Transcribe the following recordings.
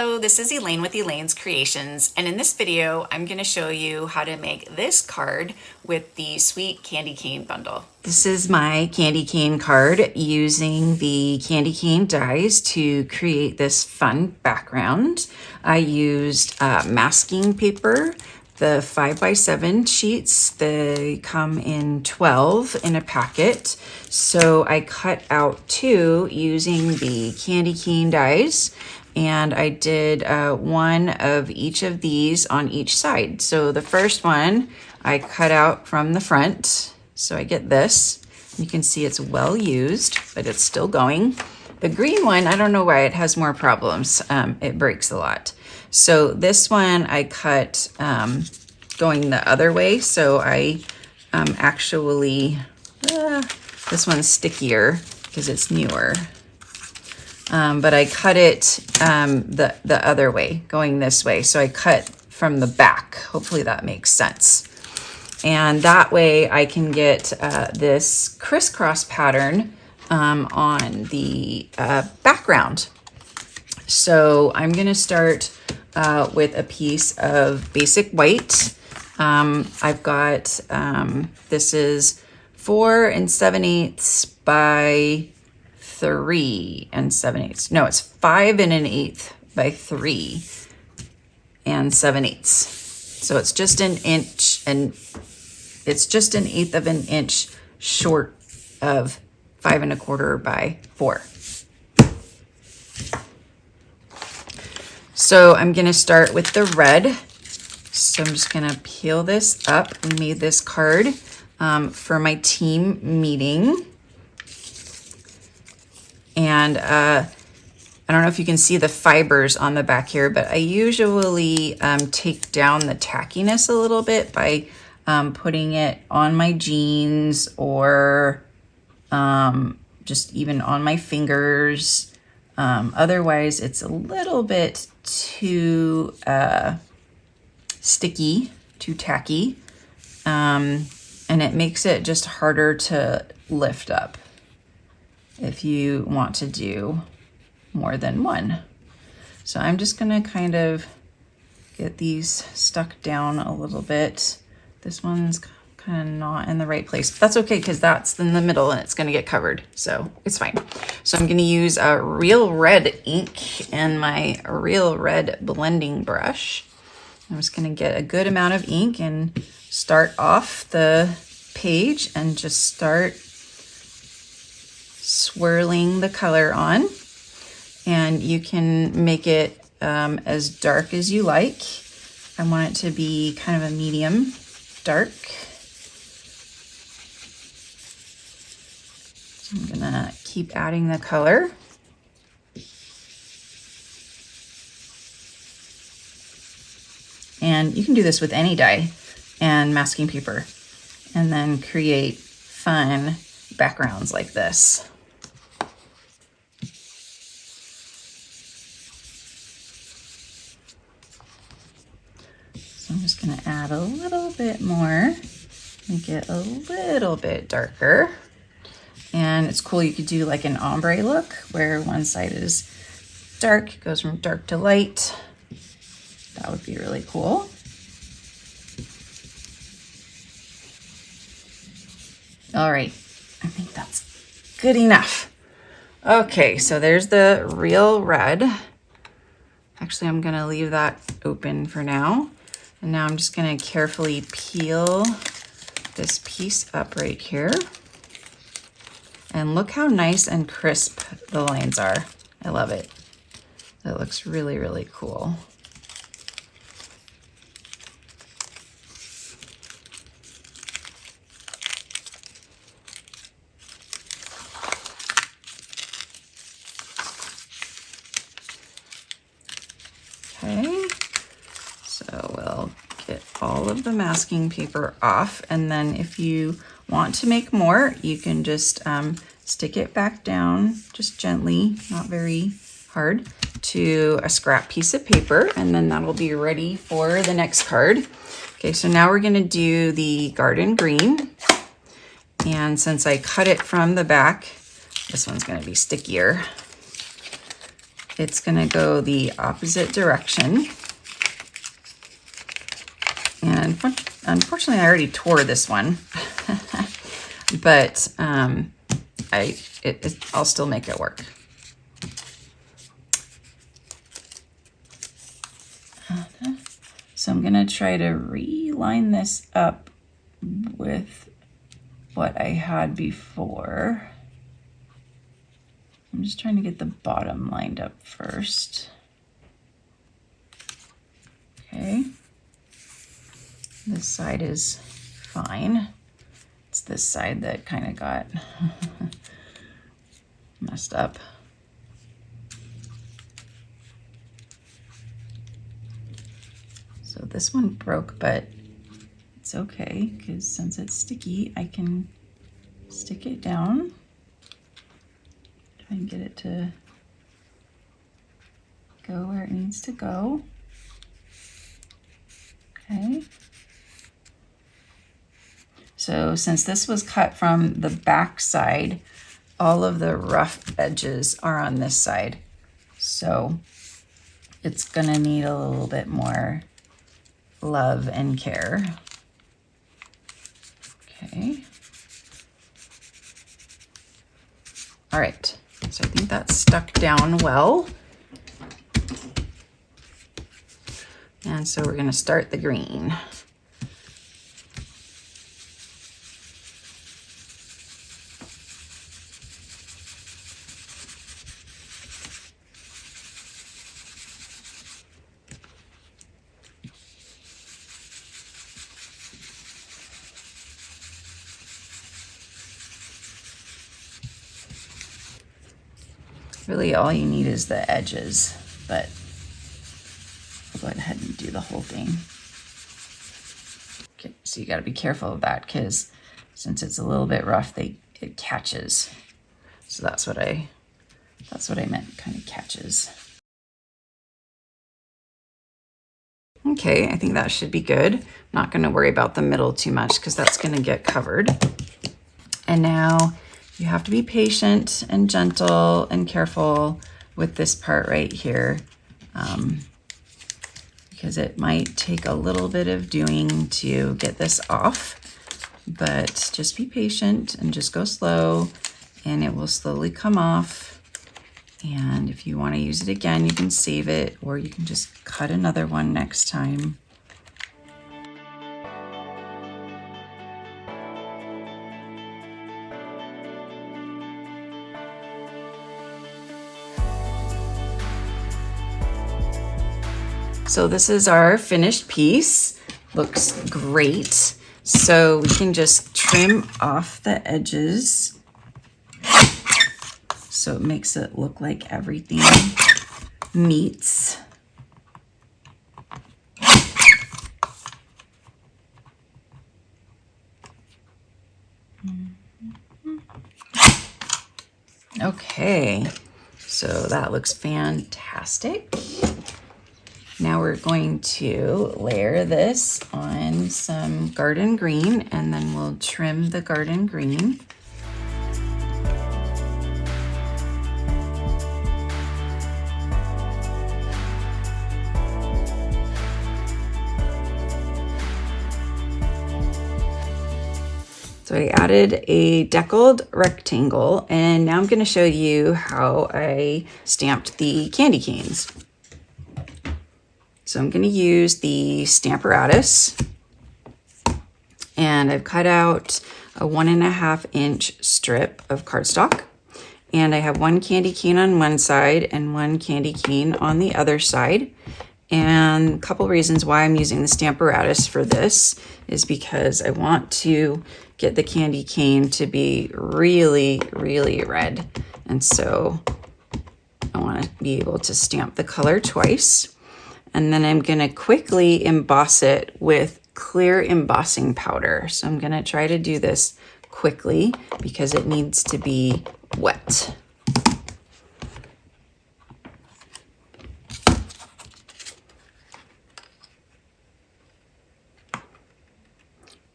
Hello, this is Elaine with Elaine's Creations, and in this video I'm going to show you how to make this card with the Sweet Candy Cane bundle. This is my candy cane card using the candy cane dies to create this fun background. I used masking paper, the 5x7 sheets. They come in 12 in a packet. So I cut out 2 using the candy cane dies. And I did one of each of these on each side. So the first one I cut out from the front. So I get this. You can see it's well used, but it's still going. The green one, I don't know why it has more problems. It breaks a lot. So this one I cut going the other way. So I actually, this one's stickier because it's newer. But I cut it the other way, going this way. So I cut from the back. Hopefully that makes sense. And that way I can get this crisscross pattern on the background. So I'm gonna start with a piece of basic white. I've got, this is 4 7/8 by 3 7/8. No, it's 5 1/8 by 3 7/8. So it's just an inch, and it's just 1/8 of an inch short of 5 1/4 by 4. So I'm gonna start with the red. So I'm just gonna peel this up. I made this card for my team meeting. And I don't know if you can see the fibers on the back here, but I usually take down the tackiness a little bit by putting it on my jeans or just even on my fingers. Otherwise, it's a little bit too sticky, too tacky, and it makes it just harder to lift up if you want to do more than one. So I'm just gonna kind of get these stuck down a little bit. This one's kind of not in the right place, but that's okay because that's in the middle and it's gonna get covered, so it's fine. So I'm gonna use a Real Red ink and my Real Red blending brush. I'm just gonna get a good amount of ink and start off the page and just start swirling the color on, and you can make it as dark as you like. I want it to be kind of a medium dark. So I'm gonna keep adding the color. And you can do this with any die and masking paper, and then create fun backgrounds like this. So I'm just gonna add a little bit more, make it a little bit darker. And it's cool, you could do like an ombre look where one side is dark, goes from dark to light. That would be really cool. All right, I think that's good enough. Okay, so there's the Real Red. Actually, I'm gonna leave that open for now. And now I'm just gonna carefully peel this piece up right here. And look how nice and crisp the lines are. I love it. That looks really, really cool. Okay, so we'll get all of the masking paper off, and then if you want to make more, you can just stick it back down, just gently, not very hard, to a scrap piece of paper, and then that'll be ready for the next card. Okay, so now we're gonna do the garden green, and since I cut it from the back, this one's gonna be stickier. it's gonna go the opposite direction. And unfortunately, I already tore this one, but I'll still make it work. So I'm gonna try to reline this up with what I had before. I'm just trying to get the bottom lined up first. Okay. This side is fine. It's this side that kind of got messed up. So this one broke, but it's okay because since it's sticky, I can stick it down. Try and get it to go where it needs to go. Okay. So since this was cut from the back side, all of the rough edges are on this side. So it's gonna need a little bit more love and care. Okay. All right, so I think that's stuck down well. And so we're gonna start the green. Really all you need is the edges, but I'll go ahead and do the whole thing. Okay, so you gotta be careful of that because since it's a little bit rough, it catches. So that's what I meant, kind of catches. Okay, I think that should be good. I'm not gonna worry about the middle too much because that's gonna get covered. And now you have to be patient and gentle and careful with this part right here because it might take a little bit of doing to get this off, but just be patient and just go slow and it will slowly come off. And if you want to use it again, you can save it or you can just cut another one next time. So this is our finished piece. Looks great. So we can just trim off the edges so it makes it look like everything meets. Okay, so that looks fantastic. Now we're going to layer this on some garden green and then we'll trim the garden green. So I added a deckled rectangle and now I'm going to show you how I stamped the candy canes. So I'm going to use the Stamparatus and I've cut out a 1.5 inch strip of cardstock and I have one candy cane on one side and one candy cane on the other side. And a couple reasons why I'm using the Stamparatus for this is because I want to get the candy cane to be really, really red. And so I want to be able to stamp the color twice. And then I'm going to quickly emboss it with clear embossing powder. So I'm going to try to do this quickly because it needs to be wet.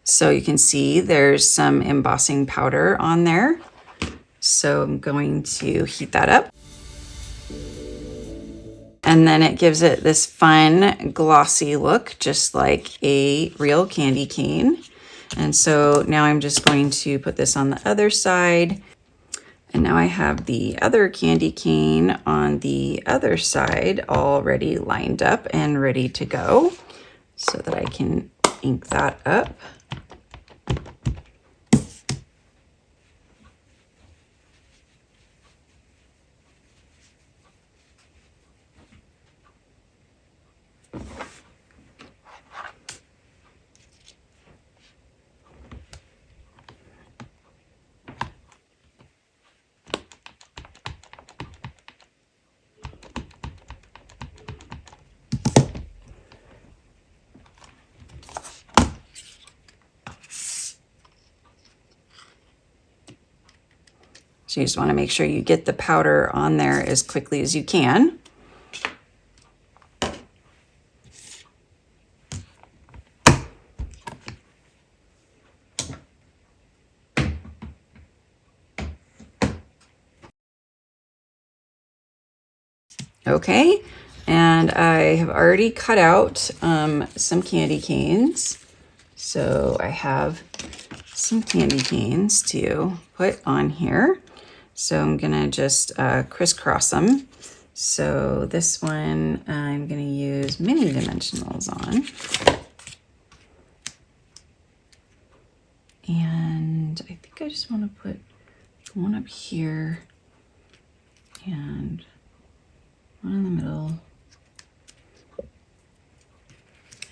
So you can see there's some embossing powder on there. So I'm going to heat that up. And then it gives it this fun glossy look, just like a real candy cane. And so now I'm just going to put this on the other side. And now I have the other candy cane on the other side already lined up and ready to go so that I can ink that up. So you just want to make sure you get the powder on there as quickly as you can. Okay, and I have already cut out some candy canes. So I have some candy canes to put on here. So I'm gonna just crisscross them. So this one I'm gonna use mini dimensionals on. And I think I just wanna put one up here and one in the middle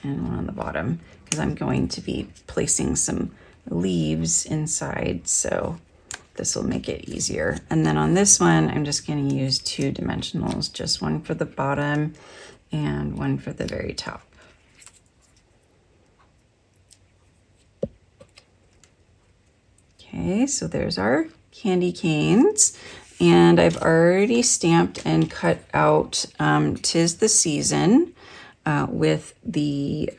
and one on the bottom, because I'm going to be placing some leaves inside, so this will make it easier. And then on this one, I'm just going to use 2 dimensionals, just one for the bottom and one for the very top. Okay, so there's our candy canes. And I've already stamped and cut out 'Tis the Season with the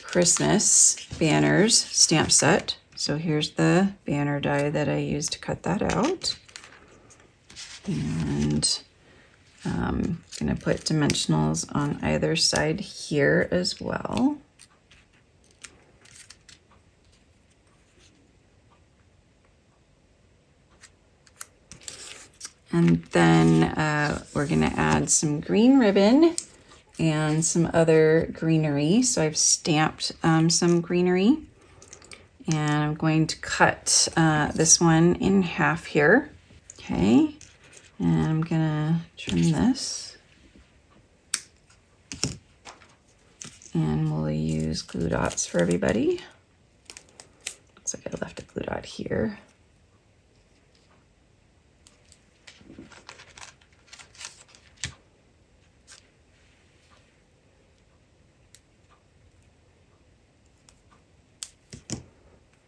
Christmas banners stamp set. So here's the banner die that I used to cut that out. And I'm gonna put dimensionals on either side here as well. And then we're gonna add some green ribbon and some other greenery. So I've stamped some greenery, and I'm going to cut this one in half here. Okay, and I'm gonna trim this. And we'll use glue dots for everybody. Looks like I left a glue dot here.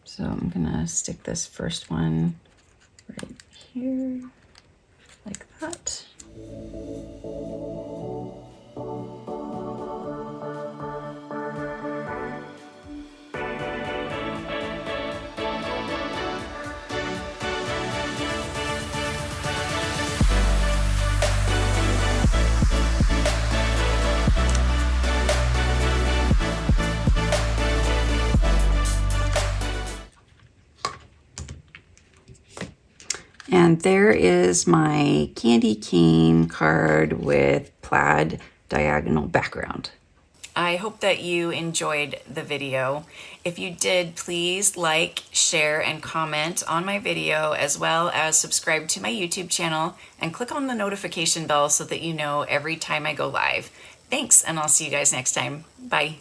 So I'm gonna stick this first one right here, like that. And there is my candy cane card with plaid diagonal background. I hope that you enjoyed the video. If you did, please like, share, and comment on my video, as well as subscribe to my YouTube channel and click on the notification bell so that you know every time I go live. Thanks, and I'll see you guys next time. Bye.